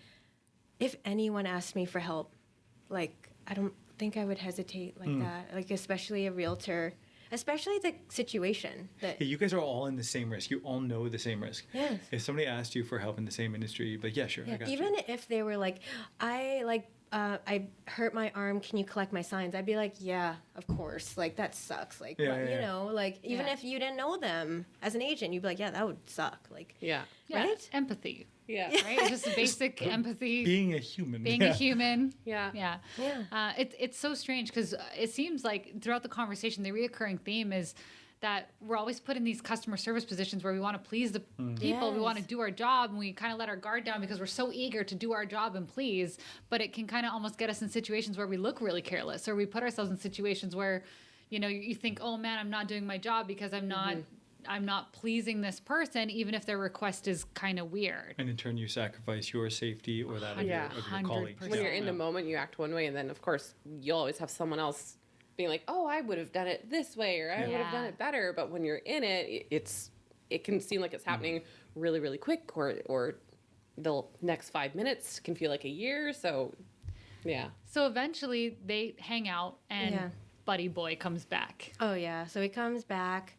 if anyone asked me for help, like, I don't think I would hesitate like that. Like, especially a realtor. Especially the situation that you guys are all in the same risk. You all know the same risk. Yes. If somebody asked you for help in the same industry, you'd be like, sure, I got you. Even if they were like, I hurt my arm, can you collect my signs? I'd be like, yeah, of course. Like, that sucks. Like, like, even if you didn't know them as an agent, you'd be like, yeah, that would suck. Like, right? Empathy. Yeah. Right? Just basic empathy. Being a human. A human. Yeah. Yeah. It's so strange because it seems like throughout the conversation, the reoccurring theme is that we're always put in these customer service positions where we want to please the people. Yes. We want to do our job, and we kind of let our guard down because we're so eager to do our job and please. But it can kind of almost get us in situations where we look really careless, or we put ourselves in situations where, you think, oh man, I'm not doing my job because I'm not pleasing this person, even if their request is kind of weird. And in turn, you sacrifice your safety or that of your colleagues. 100%. When you're in the moment, you act one way, and then, of course, you'll always have someone else being like, oh, I would have done it this way, or I would have done it better. But when you're in it, it can seem like it's happening really, really quick, or the next 5 minutes can feel like a year. So, yeah. So eventually they hang out, and Buddy Boy comes back. Oh, yeah. So he comes back.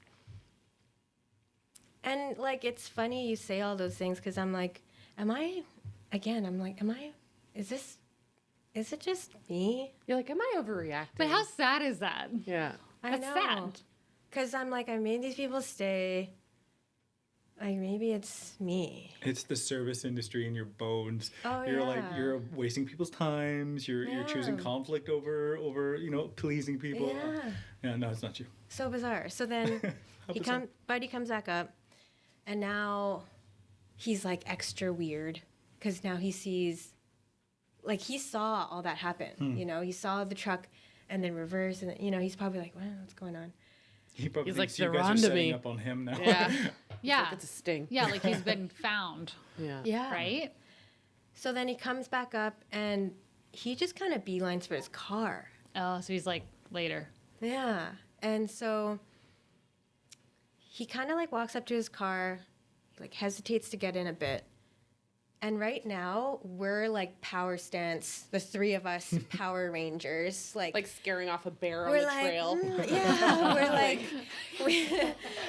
And, like, it's funny you say all those things because I'm like, is it just me? You're like, am I overreacting? But how sad is that? Yeah. That's sad. Because I'm like, I made these people stay. Like, maybe it's me. It's the service industry in your bones. Oh, You're wasting people's times. You're choosing conflict over pleasing people. Yeah, no, it's not you. So bizarre. So then Buddy comes back up, and now he's like extra weird because now he sees, like, he saw all that happen. He saw the truck and then reverse, and he's probably like, well, what's going on? He probably He's thinks like, you they're guys are onto setting me. up on him now. Yeah. Yeah. Like it's a sting. Yeah, like he's been found. Yeah. Right? So then he comes back up, and he just kind of beelines for his car. Oh, so he's like, later. Yeah. And so he kind of like walks up to his car, like hesitates to get in a bit. And right now, we're like power stance, the three of us Power Rangers. Like scaring off a bear on we're the like, trail. Yeah, we're like...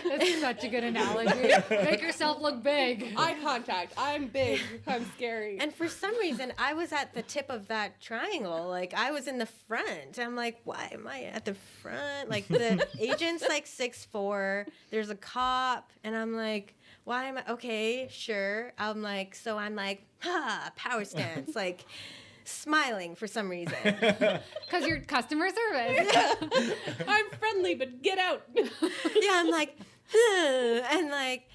That's such a good analogy. Make yourself look big. Eye contact. I'm big. I'm scary. And for some reason, I was at the tip of that triangle. Like, I was in the front. I'm like, why am I at the front? Like, the agent's like 6'4". There's a cop. And I'm like... why am I, okay, sure. I'm like, power stance, like smiling for some reason. Because you're customer service. I'm friendly, but get out. Yeah, I'm like, and like,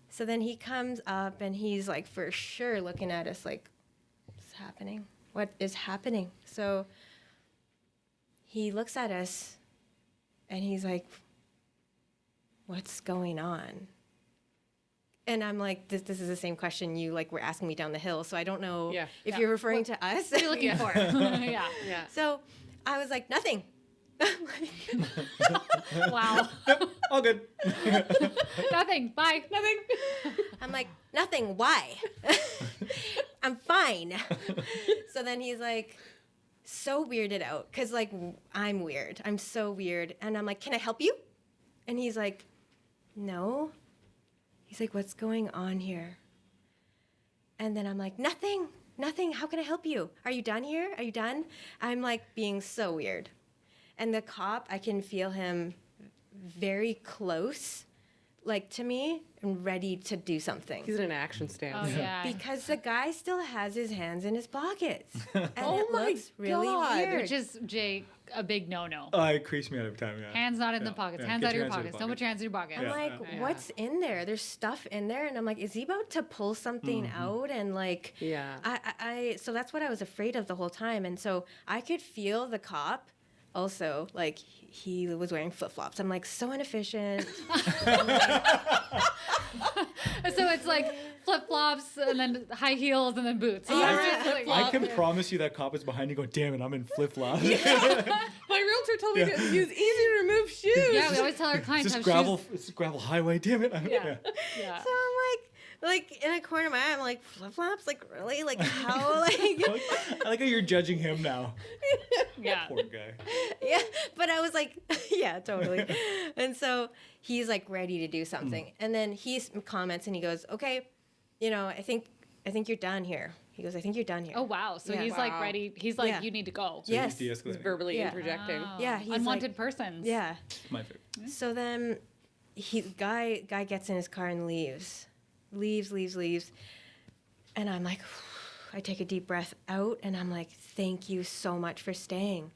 so then he comes up and he's like, for sure looking at us like, what's happening? What is happening? So he looks at us and he's like, what's going on? And I'm like, this is the same question you like were asking me down the hill. So I don't know if you're referring to us. What are you looking for? Yeah. So I was like, nothing. Wow. All good. Nothing. Bye. Nothing. I'm like, nothing. Why? I'm fine. So then he's like, so weirded out. Because like, I'm weird. I'm so weird. And I'm like, can I help you? And he's like, no. He's like, what's going on here? And then I'm like, nothing. How can I help you? Are you done here? Are you done? I'm like being so weird. And the cop, I can feel him very close, like to me, and ready to do something. He's in an action stance. Oh, yeah. Because the guy still has his hands in his pockets. And Oh it my looks really God. weird. Which is, Jake, a big no-no. It creeps me out every time, yeah. Hands not in the pockets. Hands Get out of your hands in pockets. the Don't put your hands in your pockets. I'm Yeah. like, what's in there? There's stuff in there. And I'm like, is he about to pull something out? And like, so that's what I was afraid of the whole time. And so I could feel the cop also, like, he was wearing flip-flops. I'm like, so inefficient. So it's like flip-flops and then high heels and then boots. I can promise you that cop is behind you going, damn it, I'm in flip-flops. My realtor told me to use easy to remove shoes. Yeah, we always tell our clients It's to have gravel, it's a gravel highway, damn it. Yeah. So I'm like in a corner of my eye, I'm like, flip-flops? Like, really? Like, how? Like, I like how you're judging him now. Yeah. Poor guy. yeah. But I was like, yeah, totally. And so he's like ready to do something. And then he comments and he goes, okay, I think you're done here. He goes, I think you're done here. Oh, wow. So Yeah. he's like ready. He's like, you need to go. So Yes. he's de-escalating. He's verbally Yeah. interjecting. Wow. Yeah, he's Unwanted persons. Yeah. My favorite. So then guy gets in his car and leaves. And I'm like, I take a deep breath out and I'm like, thank you so much for staying.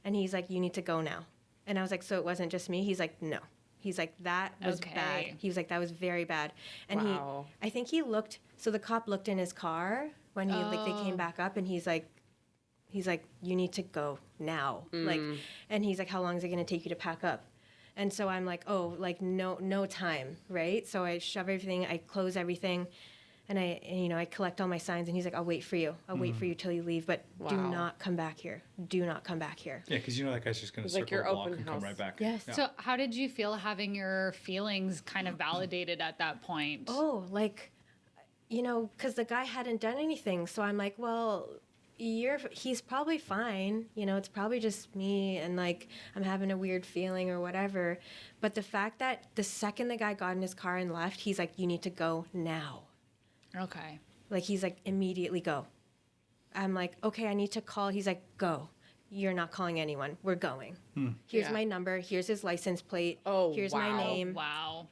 And he's like, you need to go now. And I was like, so it wasn't just me? He's like, no. He's like, that was bad. He was like, that was very bad. And I think he looked, so the cop looked in his car when they came back up and he's like, you need to go now. Like, and he's like, how long is it going to take you to pack up? And so I'm like, oh, like no time, right? So I shove everything, I close everything, and I collect all my signs. And he's like, I'll wait for you. I'll wait for you till you leave, but do not come back here. Do not come back here. Yeah, because that guy's just going to circle your a block open and house. come right back. Yes. Yeah. So how did you feel having your feelings kind of validated at that point? Oh, like, because the guy hadn't done anything. So I'm like, well, he's probably fine. It's probably just me and like I'm having a weird feeling or whatever. But the fact that the second the guy got in his car and left, he's like, you need to go now. Okay. Like, he's like, immediately go. I'm like, okay, I need to call. He's like, go. You're not calling anyone. We're going. Here's my number. Here's his license plate. Oh, here's my name. Wow.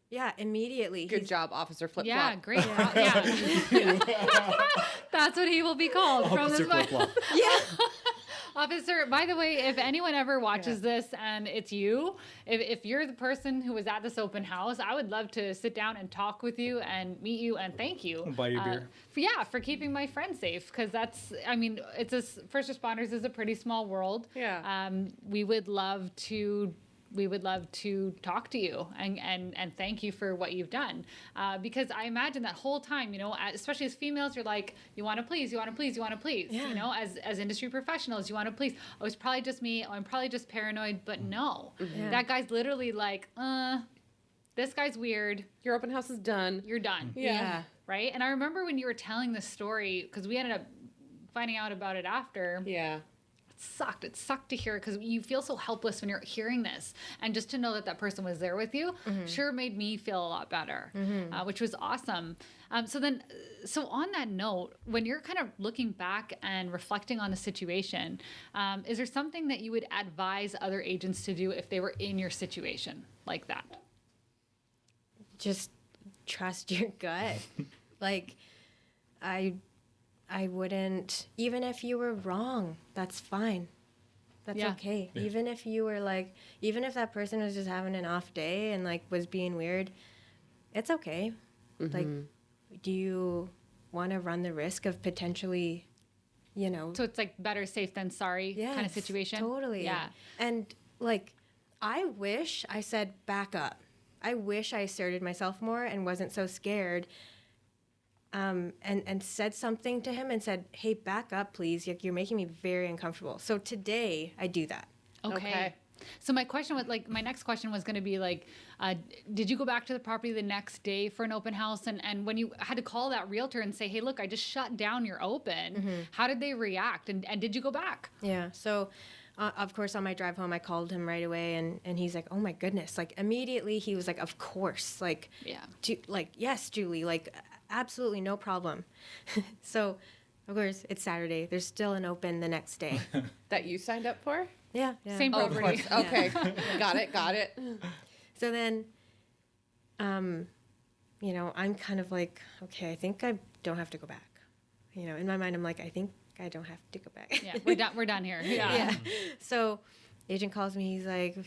Yeah, immediately. Good job, Officer Flip Flop. Yeah, great. Yeah. That's what he will be called from Officer this point. flip-flop. Yeah. Officer, by the way, if anyone ever watches this and it's you, if you're the person who was at this open house, I would love to sit down and talk with you and meet you and thank you. I'll buy you a beer. For keeping my friend safe. Because first responders is a pretty small world. Yeah. We would love to talk to you and thank you for what you've done. Because I imagine that whole time, especially as females, you're like, you want to please. Yeah. As industry professionals, you want to please. Oh, it's probably just me. Oh, I'm probably just paranoid. But no, Yeah. that guy's literally like, this guy's weird. Your open house is done. You're done. Yeah. Right? And I remember when you were telling this story, because we ended up finding out about it after. Yeah. It sucked to hear, because you feel so helpless when you're hearing this, and just to know that that person was there with you sure made me feel a lot better, which was awesome. So on that note, when you're kind of looking back and reflecting on the situation, is there something that you would advise other agents to do if they were in your situation like that? Just trust your gut. Like, I wouldn't, even if you were wrong, that's fine. That's okay. Yeah. Even if you were like, even if that person was just having an off day and like was being weird, it's okay. Like, do you want to run the risk of potentially, So it's like better safe than sorry kind of situation? Totally. Yeah. And like, I wish I said back up. I wish I asserted myself more and wasn't so scared. And said something to him and said, hey, back up, please. You're making me very uncomfortable. So today I do that. Okay. So my next question was going to be like, did you go back to the property the next day for an open house? And when you had to call that realtor and say, hey, look, I just shut down your open. How did they react? And did you go back? Yeah. So of course, on my drive home, I called him right away and he's like, oh my goodness. Like immediately he was like, of course. Like, yes, Julie, like, absolutely no problem. So, of course, it's Saturday. There's still an open the next day. That you signed up for? Yeah. Same property. Oh, okay. Got it. So then, I'm kind of like, okay, I think I don't have to go back. In my mind, I'm like, I think I don't have to go back. Yeah, we're done here. Yeah. So, agent calls me. He's like,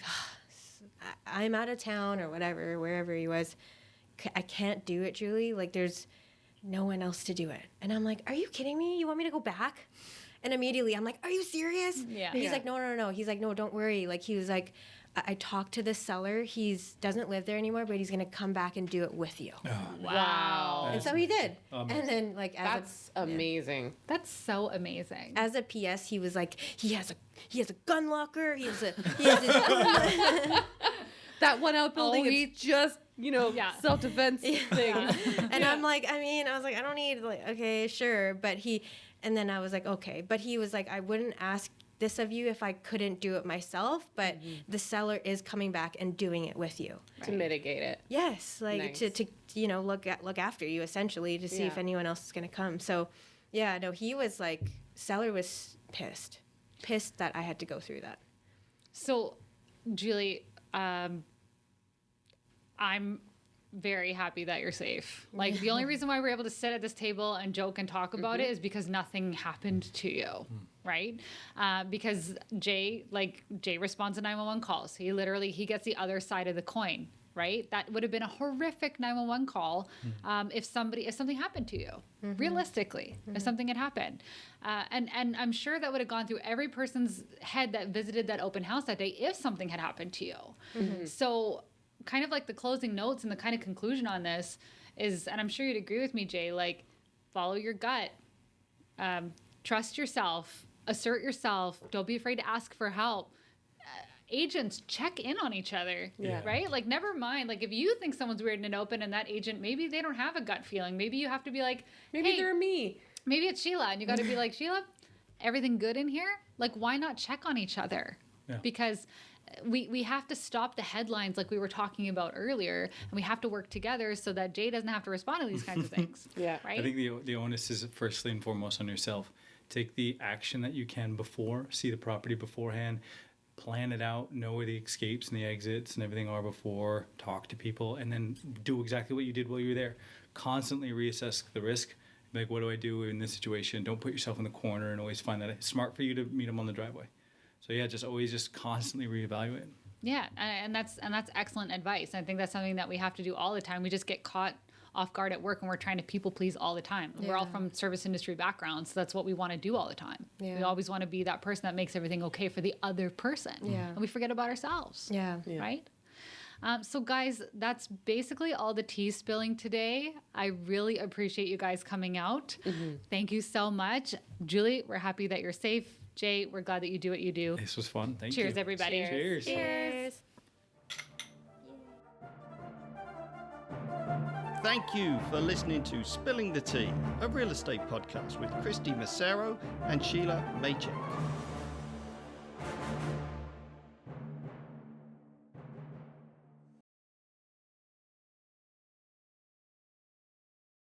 I'm out of town or whatever, wherever he was. I can't do it, Julie. Like, there's no one else to do it. And I'm like, are you kidding me? You want me to go back? And immediately I'm like, are you serious? Yeah. He's like, no. He's like, no, don't worry. Like, he was like, I talked to the seller. Doesn't live there anymore, but he's going to come back and do it with you. Oh, Wow. And so he did. And then like, that's amazing. That's so amazing. As a PS, he was like, he has a gun locker. He has his that one outbuilding is just, self-defense thing. And I'm like, I was like, I don't need, like, okay, sure. And then I was like, okay. But he was like, I wouldn't ask this of you if I couldn't do it myself, but the seller is coming back and doing it with you. To mitigate it. Yes. Like nice. to look after you essentially to see if anyone else is going to come. So yeah, no, he was like, seller was pissed that I had to go through that. So Julie, I'm very happy that you're safe. Like, the only reason why we're able to sit at this table and joke and talk about it is because nothing happened to you, right? Because Jay responds to 911 calls. He gets the other side of the coin, right? That would have been a horrific 911 call if something happened to you, realistically, if something had happened. And I'm sure that would have gone through every person's head that visited that open house that day if something had happened to you. So kind of like the closing notes and the kind of conclusion on this is, and I'm sure you'd agree with me, Jay, like, follow your gut, trust yourself, assert yourself, don't be afraid to ask for help. Agents, check in on each other, right? Like, never mind. Like, if you think someone's weird in an open and that agent, maybe they don't have a gut feeling. Maybe you have to be like, maybe hey, they're me. Maybe it's Sheila. And you got to be like, Sheila, everything good in here? Like, why not check on each other? Yeah. Because we have to stop the headlines like we were talking about earlier, and we have to work together so that Jay doesn't have to respond to these kinds of things. Right? I think the onus is firstly and foremost on yourself. Take the action that you can see the property beforehand, plan it out, know where the escapes and the exits and everything are before, talk to people, and then do exactly what you did while you were there. Constantly reassess the risk. Like, what do I do in this situation? Don't put yourself in the corner, and always find that it's smart for you to meet them on the driveway. So yeah, just constantly reevaluate. Yeah, and that's excellent advice. I think that's something that we have to do all the time. We just get caught off guard at work and we're trying to people please all the time. Yeah. We're all from service industry backgrounds, so that's what we want to do all the time. Yeah. We always want to be that person that makes everything okay for the other person. Yeah. And we forget about ourselves. Yeah. Right? So guys, that's basically all the tea spilling today. I really appreciate you guys coming out. Thank you so much. Julie, we're happy that you're safe. Jay, we're glad that you do what you do. This was fun. Thank you. Cheers, everybody. Cheers. Cheers. Thank you for listening to Spilling the Tea, a real estate podcast with Kristy Massero and Shelagh Maycheck.